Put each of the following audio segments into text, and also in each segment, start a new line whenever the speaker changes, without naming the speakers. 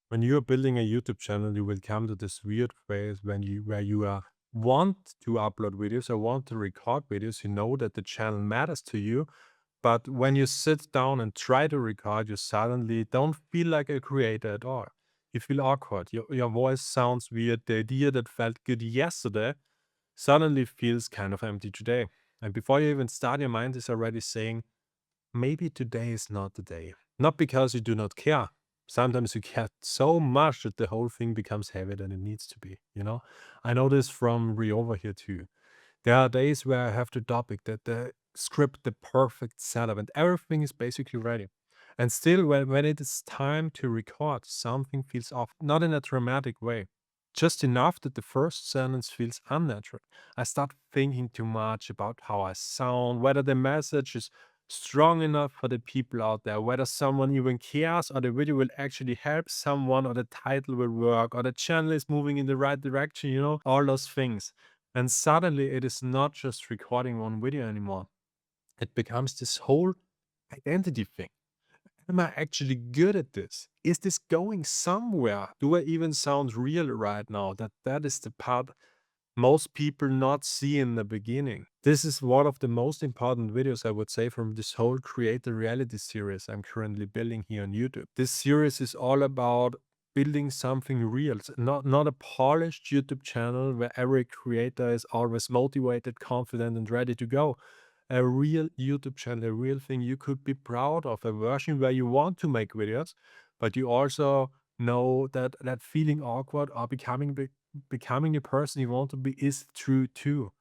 When you're building a YouTube channel, you will come to this weird phase where you want to upload videos or want to record videos. You know that the channel matters to you, but when you sit down and try to record, you suddenly don't feel like a creator at all. You feel awkward. Your voice sounds weird. The idea that felt good yesterday suddenly feels kind of empty today. And before you even start, your mind is already saying, maybe today is not the day. Not because you do not care. Sometimes you care so much that the whole thing becomes heavier than it needs to be. I know this from Riova here too. There are days where I have the topic, that the script, the perfect setup, and everything is basically ready. And still, when it is time to record, something feels off. Not in a dramatic way, just enough that the first sentence feels unnatural. I start thinking too much about how I sound, whether the message is strong enough for the people out there, whether someone even cares, or the video will actually help someone, or the title will work, or the channel is moving in the right direction, all those things. And suddenly it is not just recording one video anymore. It becomes this whole identity thing. Am I actually good at this? Is this going somewhere? Do I even sound real right now? That is the part most people not see in the beginning. This is one of the most important videos, I would say, from this whole creator reality series I'm currently building here on YouTube. This series is all about building something real. It's not a polished YouTube channel where every creator is always motivated, confident, and ready to go. A real YouTube channel, a real thing you could be proud of, a version where you want to make videos, but you also know that that feeling awkward or becoming the person you want to be is true too.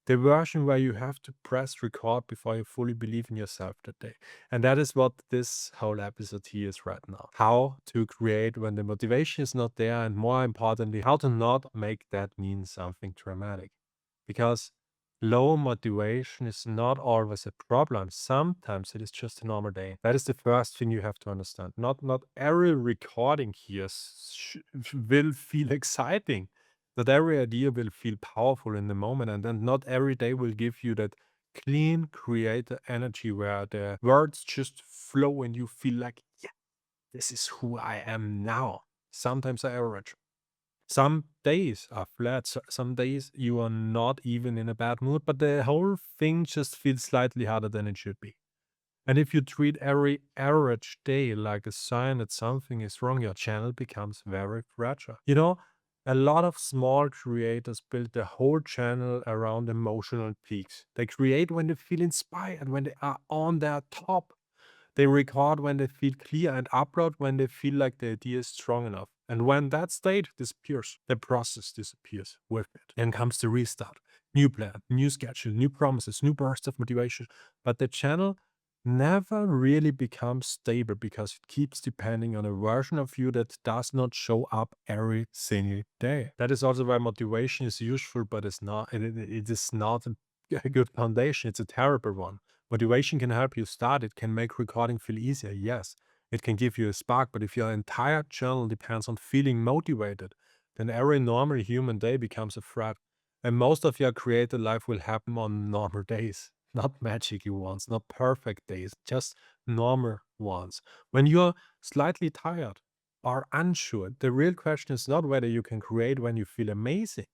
The version where you have to press record before you fully believe in yourself that day. And that is what this whole episode here is right now. How to create when the motivation is not there, and more importantly, how to not make that mean something dramatic. Because low motivation is not always a problem. Sometimes it is just a normal day. That is the first thing you have to understand. Not every recording here will feel exciting. Not every idea will feel powerful in the moment, and then not every day will give you that clean creator energy where the words just flow and you feel like, yeah, this is who I am now. Sometimes I average. Some days are flat. Some days you are not even in a bad mood, but the whole thing just feels slightly harder than it should be. And if you treat every average day like a sign that something is wrong, your channel becomes very fragile. A lot of small creators build their whole channel around emotional peaks. They create when they feel inspired, when they are on their top. They record when they feel clear and upload when they feel like the idea is strong enough. And when that state disappears, the process disappears with it. Then comes the restart. New plan, new schedule, new promises, new burst of motivation. But the channel never really becomes stable because it keeps depending on a version of you that does not show up every single day. That is also why motivation is useful, but it is not a good foundation. It's a terrible one. Motivation can help you start. It can make recording feel easier. Yes, it can give you a spark. But if your entire channel depends on feeling motivated, then every normal human day becomes a threat. And most of your creative life will happen on normal days, not magic ones, not perfect days, just normal ones. When you're slightly tired or unsure, the real question is not whether you can create when you feel amazing.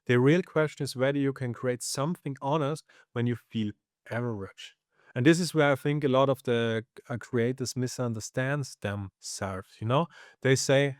The real question is whether you can create something honest when you feel average. And this is where I think a lot of the creators misunderstands themselves. They say,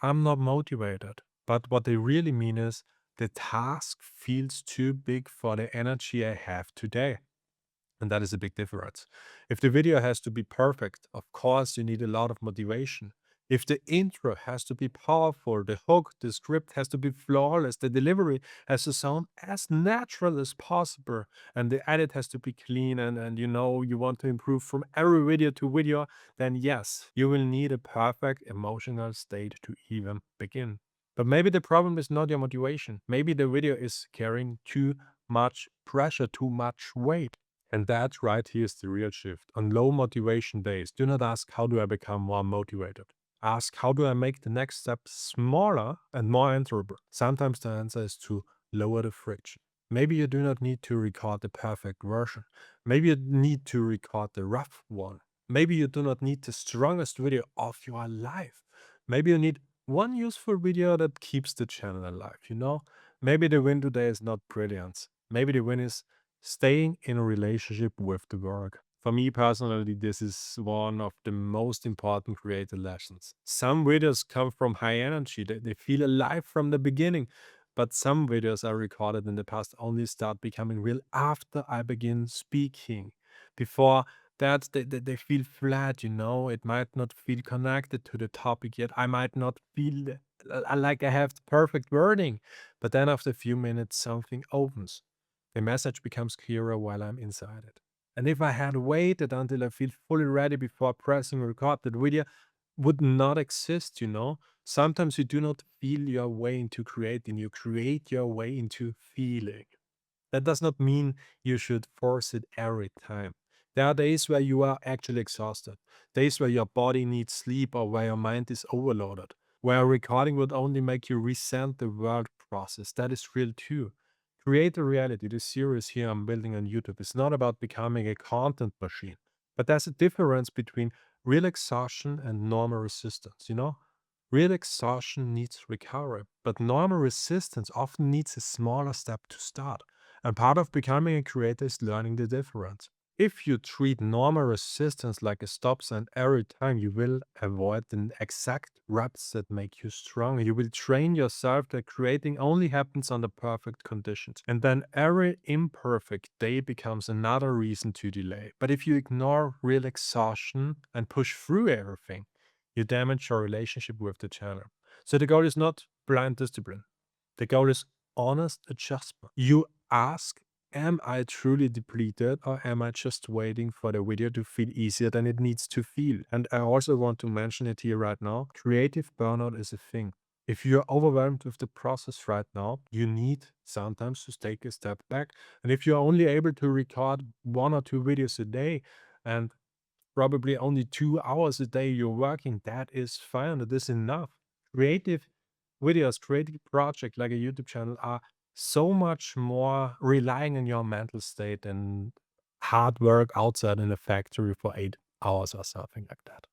I'm not motivated. But what they really mean is, the task feels too big for the energy I have today. And that is a big difference. If the video has to be perfect, of course, you need a lot of motivation. If the intro has to be powerful, the hook, the script has to be flawless, the delivery has to sound as natural as possible, and the edit has to be clean, and you want to improve from every video to video, then yes, you will need a perfect emotional state to even begin. But maybe the problem is not your motivation. Maybe the video is carrying too much pressure, too much weight. And that right here is the real shift. On low motivation days, do not ask, how do I become more motivated? Ask, how do I make the next step smaller and more enjoyable? Sometimes the answer is to lower the friction. Maybe you do not need to record the perfect version. Maybe you need to record the rough one. Maybe you do not need the strongest video of your life. Maybe you need one useful video that keeps the channel alive. Maybe the win today is not brilliance. Maybe the win is staying in a relationship with the work. For me personally, this is one of the most important creative lessons. Some videos come from high energy, they feel alive from the beginning. But some videos I recorded in the past only start becoming real after I begin speaking. Before that, they feel flat. It might not feel connected to the topic yet. I might not feel like I have the perfect wording. But then after a few minutes, something opens. The message becomes clearer while I'm inside it. And if I had waited until I feel fully ready before pressing record, that video would not exist. Sometimes you do not feel your way into creating, you create your way into feeling. That does not mean you should force it every time. There are days where you are actually exhausted, days where your body needs sleep or where your mind is overloaded, where a recording would only make you resent the world process. That is real too. Create a reality. The series here I'm building on YouTube is not about becoming a content machine, but there's a difference between real exhaustion and normal resistance. Real exhaustion needs recovery, but normal resistance often needs a smaller step to start. And part of becoming a creator is learning the difference. If you treat normal resistance like a stop sign every time, you will avoid the exact reps that make you stronger. You will train yourself that creating only happens under perfect conditions. And then every imperfect day becomes another reason to delay. But if you ignore real exhaustion and push through everything, you damage your relationship with the channel. So the goal is not blind discipline. The goal is honest adjustment. You ask, am I truly depleted or am I just waiting for the video to feel easier than it needs to feel? And I also want to mention it here right now. Creative burnout is a thing. If you're overwhelmed with the process right now, you need sometimes to take a step back. And if you're only able to record 1 or 2 videos a day and probably only 2 hours a day you're working, that is fine. That is enough. Creative videos, creative projects like a YouTube channel are so much more relying on your mental state than hard work outside in a factory for 8 hours or something like that.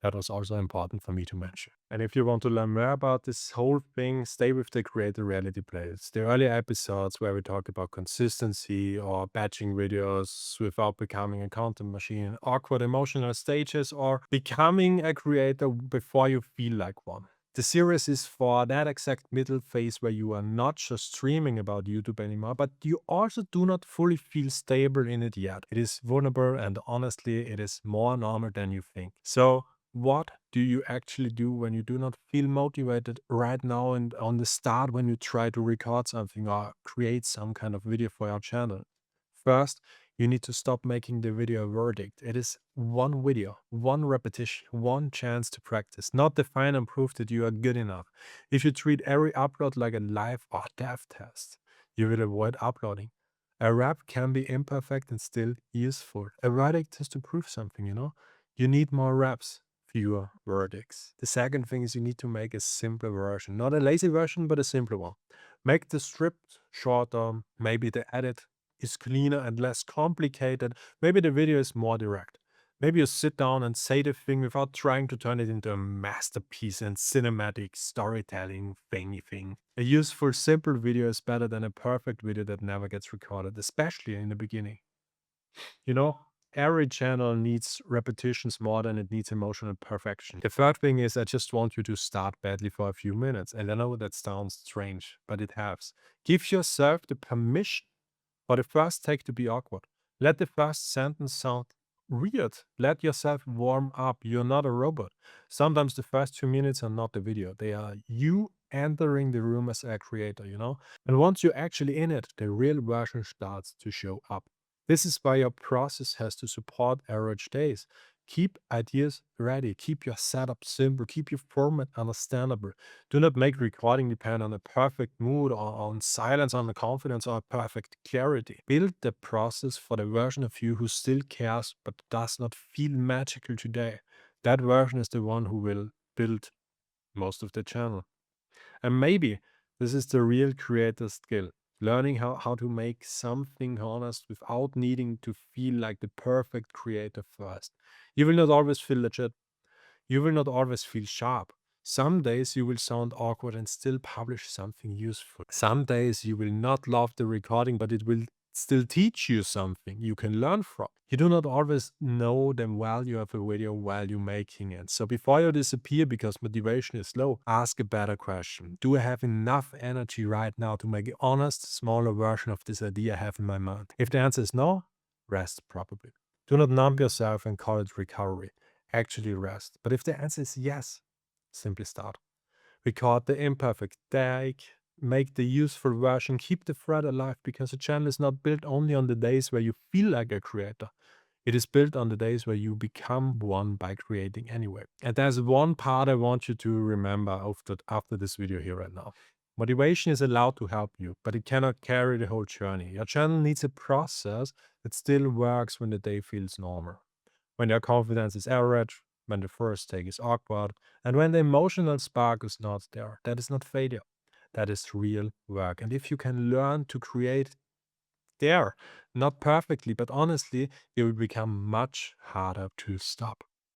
That was also important for me to mention. And if you want to learn more about this whole thing, stay with the Creator Reality playlist. The earlier episodes where we talk about consistency or batching videos without becoming a content machine, awkward emotional stages, or becoming a creator before you feel like one. The series is for that exact middle phase where you are not just streaming about YouTube anymore, but you also do not fully feel stable in it yet. It is vulnerable and honestly, it is more normal than you think. So, what do you actually do when you do not feel motivated right now and on the start when you try to record something or create some kind of video for your channel? First, you need to stop making the video a verdict. It is one video, one repetition, one chance to practice, not define and prove that you are good enough. If you treat every upload like a live or dev test, you will avoid uploading. A rap can be imperfect and still useful. A verdict is to prove something. You need more reps, fewer verdicts. The second thing is you need to make a simpler version, not a lazy version, but a simpler one. Make the script shorter, maybe the edit is cleaner and less complicated. Maybe the video is more direct. Maybe you sit down and say the thing without trying to turn it into a masterpiece and cinematic storytelling thingy thing. A useful, simple video is better than a perfect video that never gets recorded, especially in the beginning. You know, every channel needs repetitions more than it needs emotional perfection. The third thing is I just want you to start badly for a few minutes. And I know that sounds strange, but it helps. Give yourself the permission for the first take to be awkward. Let the first sentence sound weird. Let yourself warm up. You're not a robot. Sometimes the first 2 minutes are not the video. They are you entering the room as a creator. And once you're actually in it, the real version starts to show up. This is why your process has to support average days. Keep ideas ready. Keep your setup simple. Keep your format understandable. Do not make recording depend on a perfect mood or on silence, on the confidence or perfect clarity. Build the process for the version of you who still cares but does not feel magical today. That version is the one who will build most of the channel. And maybe this is the real creator skill. Learning how to make something honest without needing to feel like the perfect creator first. You will not always feel legit. You will not always feel sharp. Some days you will sound awkward and still publish something useful. Some days you will not love the recording, but it will still teach you something you can learn from. You do not always know the value of a video while you're making it. So before you disappear because motivation is low, ask a better question. Do I have enough energy right now to make an honest, smaller version of this idea I have in my mind? If the answer is no, rest probably. Do not numb yourself and call it recovery. Actually rest. But if the answer is yes, simply start. Record the imperfect take, make the useful version, keep the thread alive, because a channel is not built only on the days where you feel like a creator. It is built on the days where you become one by creating anyway. And there's one part I want you to remember after this video here right now. Motivation is allowed to help you, but it cannot carry the whole journey. Your channel needs a process that still works when the day feels normal. When your confidence is average, when the first take is awkward, and when the emotional spark is not there. That is not failure. That is real work. And if you can learn to create there, not perfectly, but honestly, it will become much harder to stop.